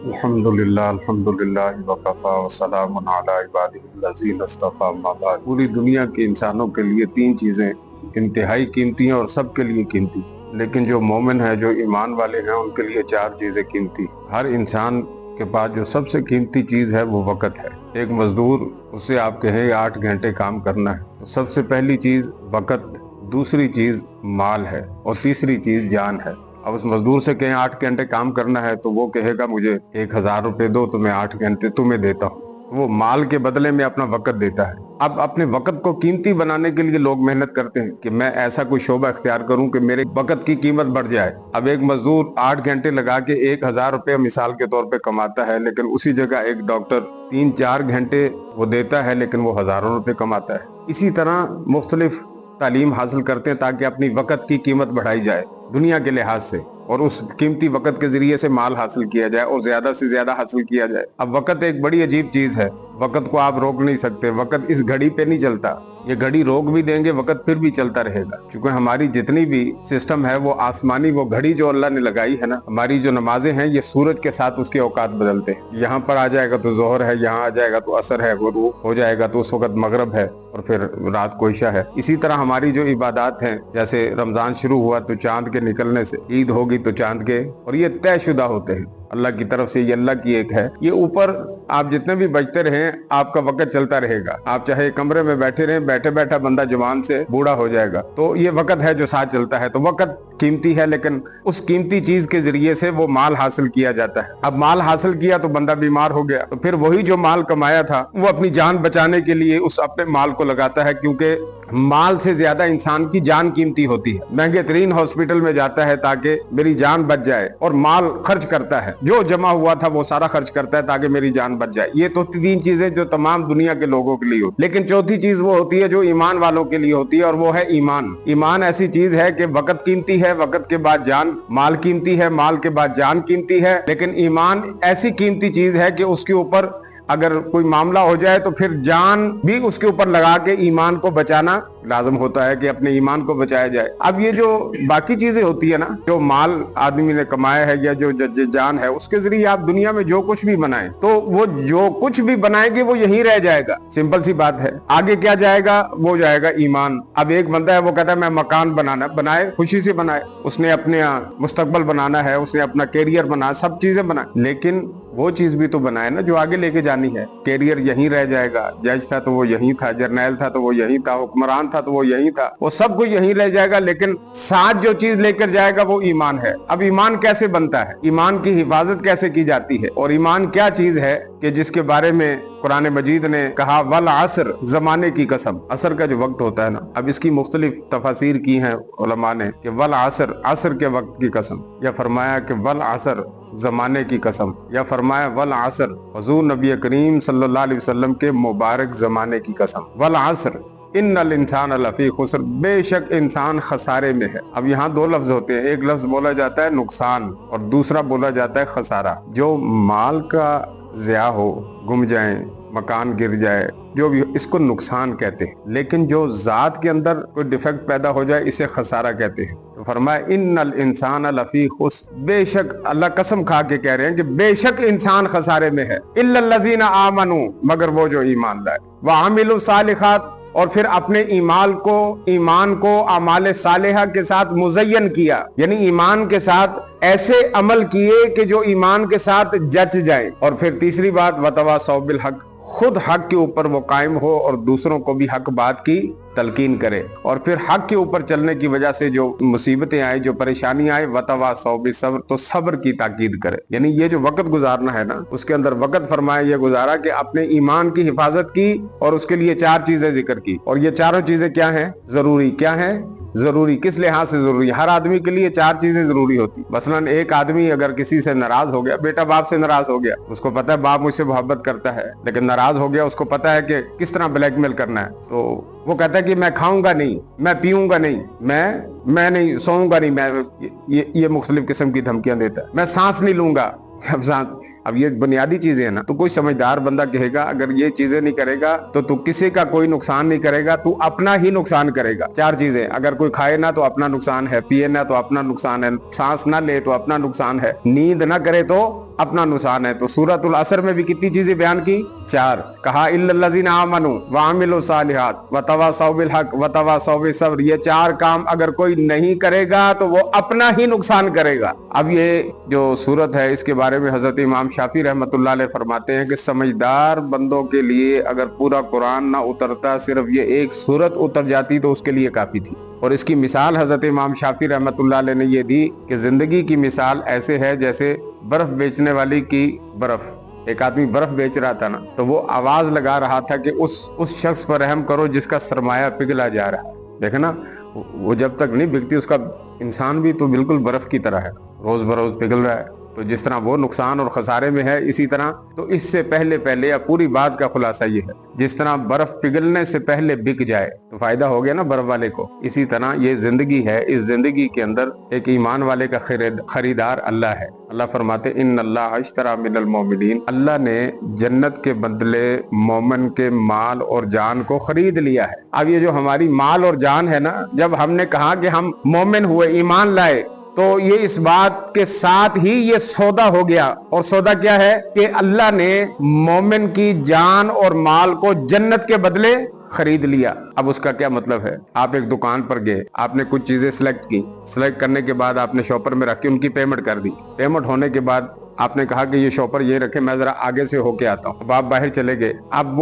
अल्हम्दुलिल्लाह वकफ़ा वसलाम अला इबादिहिल्लज़ीना इस्तफ़ा अम्मा बाद। पूरी दुनिया के इंसानों के लिए तीन चीज़ें इंतहाई कीमती हैं और सबके लिए कीमती, लेकिन जो मोमिन है, जो ईमान वाले हैं, उनके लिए चार चीज़ें कीमती। हर इंसान के पास जो सबसे कीमती चीज़ है वो वक़्त है। एक मजदूर, उसे आप कहें 8 घंटे काम करना है, तो सबसे पहली चीज़ वक़्त, दूसरी चीज़ माल है और तीसरी चीज़ जान है। अब उस मजदूर से कहें 8 घंटे काम करना है तो वो कहेगा मुझे 1000 रुपये दो तो मैं 8 घंटे तुम्हें देता हूँ। वो माल के बदले में अपना वक़्त देता है। अब अपने वक़्त को कीमती बनाने के लिए लोग मेहनत करते हैं कि मैं ऐसा कोई शोबा इख्तियार करूं कि मेरे वक़्त की कीमत बढ़ जाए। अब एक मजदूर 8 घंटे लगा के 1000 रुपये मिसाल के तौर पे कमाता है, लेकिन उसी जगह एक डॉक्टर 3-4 घंटे वो देता है, लेकिन वो हजारों रुपए कमाता है। इसी तरह मुख्तलिफ तालीम हासिल करते हैं ताकि अपनी वक़्त की कीमत बढ़ाई जाए दुनिया के लिहाज से, और उस कीमती वक़्त के जरिए से माल हासिल किया जाए और ज्यादा से ज्यादा हासिल किया जाए। अब वक़्त एक बड़ी अजीब चीज है, वक़्त को आप रोक नहीं सकते। वक़्त इस घड़ी पे नहीं चलता, ये घड़ी रोक भी देंगे वक़्त फिर भी चलता रहेगा, क्योंकि हमारी जितनी भी सिस्टम है वो आसमानी, वो घड़ी जो अल्लाह ने लगाई है ना, हमारी जो नमाजें हैं ये सूरज के साथ उसके औकात बदलते हैं। यहाँ पर आ जाएगा तो जोहर है, यहाँ आ जाएगा तो असर है, वो हो जाएगा तो उस वक्त मगरब है और फिर रात को इशा है। इसी तरह हमारी जो इबादत हैं, जैसे रमजान शुरू हुआ तो चांद के निकलने से, ईद होगी तो चांद के, और ये तयशुदा होते हैं अल्लाह की तरफ से, ये अल्लाह की एक है। ये ऊपर आप जितने भी बजते रहें आपका वक़्त चलता रहेगा। आप चाहे कमरे में बैठे रहें, बैठे बैठा बंदा जवान से बूढ़ा हो जाएगा, तो ये वक़्त है जो साथ चलता है। तो वक़्त कीमती है, लेकिन उस कीमती चीज के जरिए से वो माल हासिल किया जाता है। अब माल हासिल किया तो बंदा बीमार हो गया, तो फिर वही जो माल कमाया था वो अपनी जान बचाने के लिए उस अपने माल को लगाता है, क्योंकि माल से ज्यादा इंसान की जान कीमती होती है। महंगे तरीन हॉस्पिटल में जाता है ताकि मेरी जान बच जाए, और माल खर्च करता है, जो जमा हुआ था वो सारा खर्च करता है ताकि मेरी जान बच जाए। ये तो तीन चीजें जो तमाम दुनिया के लोगों के लिए होती, लेकिन चौथी चीज वो होती है जो ईमान वालों के लिए होती है, और वो है ईमान। ईमान ऐसी चीज है कि वक़्त कीमती है, वक़्त के बाद जान, माल कीमती है, माल के बाद जान कीमती है, लेकिन ईमान ऐसी कीमती चीज है कि उसके ऊपर अगर कोई मामला हो जाए तो फिर जान भी उसके ऊपर लगा के ईमान को बचाना लाजम होता है कि अपने ईमान को बचाया जाए। अब ये जो बाकी चीजें होती है ना, जो माल आदमी ने कमाया है या जो जान है, उसके जरिए आप दुनिया में जो कुछ भी बनाएं तो वो जो कुछ भी बनाएंगे वो यहीं रह जाएगा। सिंपल सी बात है। आगे क्या जाएगा? वो जाएगा ईमान। अब एक बंदा है वो कहता है मैं मकान बनाना, बनाए, खुशी से बनाए, उसने अपने मुस्तकबल बनाना है, उसने अपना कैरियर बना, सब चीजें बनाए, लेकिन वो चीज भी तो बनाए ना जो आगे लेके जानी है। कैरियर यहीं रह जाएगा। जज था तो वो यहीं था, जर्नैल था तो वो यहीं था, हुक्मरान था तो वो यहीं था, वो सब कुछ यहीं रह जाएगा, लेकिन साथ जो चीज लेकर जाएगा वो ईमान है। अब ईमान कैसे बनता है, ईमान की हिफाजत कैसे की जाती है, और ईमान क्या चीज है कि जिसके बारे में कुरान मजीद ने कहा वल असर, जमाने की कसम। असर का जो वक्त होता है ना, अब इसकी मुख्तलिफ तफासीर की हैं उलमा ने कि वल असर, असर के वक्त की कसम, या फरमाया कि वल असर, जमाने की कसम, या फरमाया वल असर, हुजूर नबी करीम सल्लल्लाहु अलैहि वसल्लम के मुबारक जमाने की कसम। वल असर इन्नल इंसान लफी खुसर, बेशक इंसान खसारे में है। अब यहाँ दो लफ्ज होते हैं, एक लफ्ज बोला जाता है नुकसान और दूसरा बोला जाता है खसारा। जो माल का ज़िया हो, गुम जाए, मकान गिर जाए, जो भी, इसको नुकसान कहते हैं, लेकिन जो जात के अंदर कोई डिफेक्ट पैदा हो जाए इसे खसारा कहते हैं। तो फरमाया इन्नल इंसान लफी खुस्र, बेशक, अल्लाह कसम खा के कह रहे हैं कि बेशक इंसान खसारे में है, इल्लल्लज़ीना आमनू, मगर वो जो ईमान लाए, व आमिलु सालिहात, और फिर अपने ईमान को अमाल सालेहा के साथ मुज़य्यन किया, यानी ईमान के साथ ऐसे अमल किए कि जो ईमान के साथ जच जाए। और फिर तीसरी बात वतवासौ बिल हक, खुद हक के ऊपर वो कायम हो और दूसरों को भी हक बात की तलकीन करे, और फिर हक के ऊपर चलने की वजह से जो मुसीबतें आए, जो परेशानी आए, वतवासौ बिस्सब्र, तो सब्र की ताकीद करे। यानी ये जो वक्त गुजारना है ना, उसके अंदर वक्त फरमाया ये गुजारा कि अपने ईमान की हिफाजत की, और उसके लिए चार चीजें जिक्र की। और ये चारों चीजें क्या हैं? जरूरी। क्या है जरूरी? किस लिहाज से जरूरी? हर आदमी के लिए चार चीजें जरूरी होती। मसलन एक आदमी अगर किसी से नाराज हो गया, बेटा बाप से नाराज हो गया, उसको पता है बाप मुझसे मोहब्बत करता है, लेकिन नाराज हो गया, उसको पता है कि किस तरह ब्लैकमेल करना है, तो वो कहता है कि मैं खाऊंगा नहीं, मैं पीऊंगा नहीं, मैं नहीं सोऊंगा नहीं, मैं ये मुख्तलिफ किस्म की धमकियां देता है, मैं सांस नहीं लूंगा। अब اب یہ بنیادی چیزیں ہیں نا، تو کوئی سمجھدار بندہ کہے گا اگر یہ چیزیں نہیں کرے گا تو کسی کا کوئی نقصان نہیں کرے گا، تو اپنا ہی نقصان کرے گا۔ 4 چیزیں، اگر کوئی کھائے نہ تو اپنا نقصان ہے، پیے نہ تو اپنا نقصان ہے، سانس نہ لے تو اپنا نقصان ہے، نیند نہ کرے تو اپنا نقصان ہے۔ تو سورۃ العصر میں بھی کتنی چیزیں بیان کی؟ 4۔ کہا الا الذین آمنوا وعملوا الصالحات وتواصوا بالحق وتواصوا بالصبر، یہ 4 کام اگر کوئی نہیں کرے گا تو وہ اپنا ہی نقصان کرے گا۔ اب یہ جو سورت ہے اس کے بارے میں حضرت امام شافعی رحمۃ اللہ علیہ فرماتے ہیں کہ سمجھدار بندوں کے لیے اگر پورا قرآن نہ اترتا، صرف یہ ایک سورت اتر جاتی تو اس کے لیے کافی تھی۔ اور اس کی مثال حضرت امام شافعی رحمۃ اللہ علیہ نے یہ دی کہ زندگی کی مثال ایسے ہے جیسے برف بیچنے والی کی برف، ایک آدمی برف بیچ رہا تھا نا، تو وہ آواز لگا رہا تھا کہ اس شخص پر رحم کرو جس کا سرمایہ پگھلا جا رہا ہے۔ دیکھیں نا، وہ جب تک نہیں بکتی اس کا انسان بھی تو بالکل برف کی طرح ہے، روز بروز پگھل رہا ہے۔ تو جس طرح وہ نقصان اور خسارے میں ہے، اسی طرح تو اس سے پہلے یا پوری بات کا خلاصہ یہ ہے، جس طرح برف پگھلنے سے پہلے بک جائے تو فائدہ ہو گیا نا برف والے کو، اسی طرح یہ زندگی ہے، اس زندگی کے اندر ایک ایمان والے کا خریدار اللہ ہے۔ اللہ فرماتے ان اللہ اشتری من المؤمنین، اللہ نے جنت کے بدلے مومن کے مال اور جان کو خرید لیا ہے۔ اب یہ جو ہماری مال اور جان ہے نا، جب ہم نے کہا کہ ہم مومن ہوئے، ایمان لائے، تو یہ اس بات کے ساتھ ہی یہ سودا ہو گیا۔ اور سودا کیا ہے کہ اللہ نے مومن کی جان اور مال کو جنت کے بدلے خرید لیا۔ اب اس کا کیا مطلب ہے؟ آپ ایک دکان پر گئے، آپ نے کچھ چیزیں سلیکٹ کی، سلیکٹ کرنے کے بعد آپ نے شاپر میں رکھ کے ان کی پیمنٹ کر دی۔ پیمنٹ ہونے کے بعد آپ نے کہا کہ یہ شاپر یہ رکھے، میں ذرا آگے سے ہو کے آتا ہوں۔ اب آپ باہر چلے گئے، اب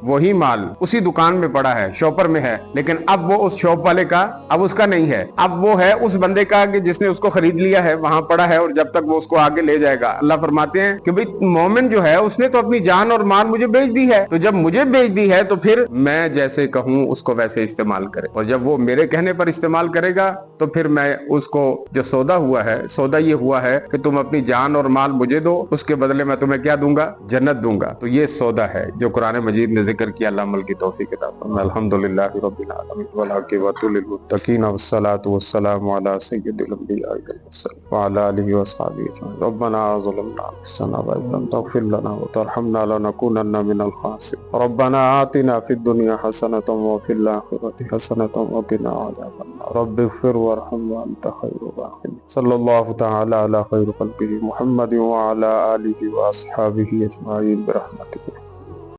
وہی مال اسی دکان میں پڑا ہے، شاپر میں ہے، لیکن اب وہ اس شاپ والے کا، اب اس کا نہیں ہے، اب وہ ہے اس بندے کا کہ جس نے اس کو خرید لیا ہے، وہاں پڑا ہے، اور جب تک وہ اس کو آگے لے جائے گا۔ اللہ فرماتے ہیں کہ بھئی مومن جو ہے اس نے تو اپنی جان اور مال مجھے بیچ دی ہے، تو جب مجھے بیچ دی ہے تو پھر میں جیسے کہوں اس کو ویسے استعمال کرے، اور جب وہ میرے کہنے پر استعمال کرے گا تو پھر میں اس کو جو سودا ہوا ہے، سودا یہ ہوا ہے کہ تم اپنی جان اور مال مجھے دو، اس کے بدلے میں تمہیں کیا دوں گا؟ جنت دوں گا۔ تو یہ سودا ہے جو قرآن مجید نے ذکر کیا۔ اللہ عمل کی توفیق عطا فرمائے۔ الحمدللہ رب العالمین والعاقبۃ للمتقین والصلاۃ والسلام علی سید الانبیاء والمرسلین وعلی آلہ وصحبہ اجمعین۔ ربنا ظلمنا انفسنا وإن لم تغفر لنا وترحمنا لنكونن من الخاسرین۔ ربنا آتنا فی الدنیا حسنۃ وفی الآخرۃ حسنۃ وقنا عذاب النار۔ رب اغفر وارحم وانت خیر الراحمین۔ صلی اللہ تعالی علی خیر خلقہ محمد وعلی آلہ واصحابہ اجمعین برحمتک۔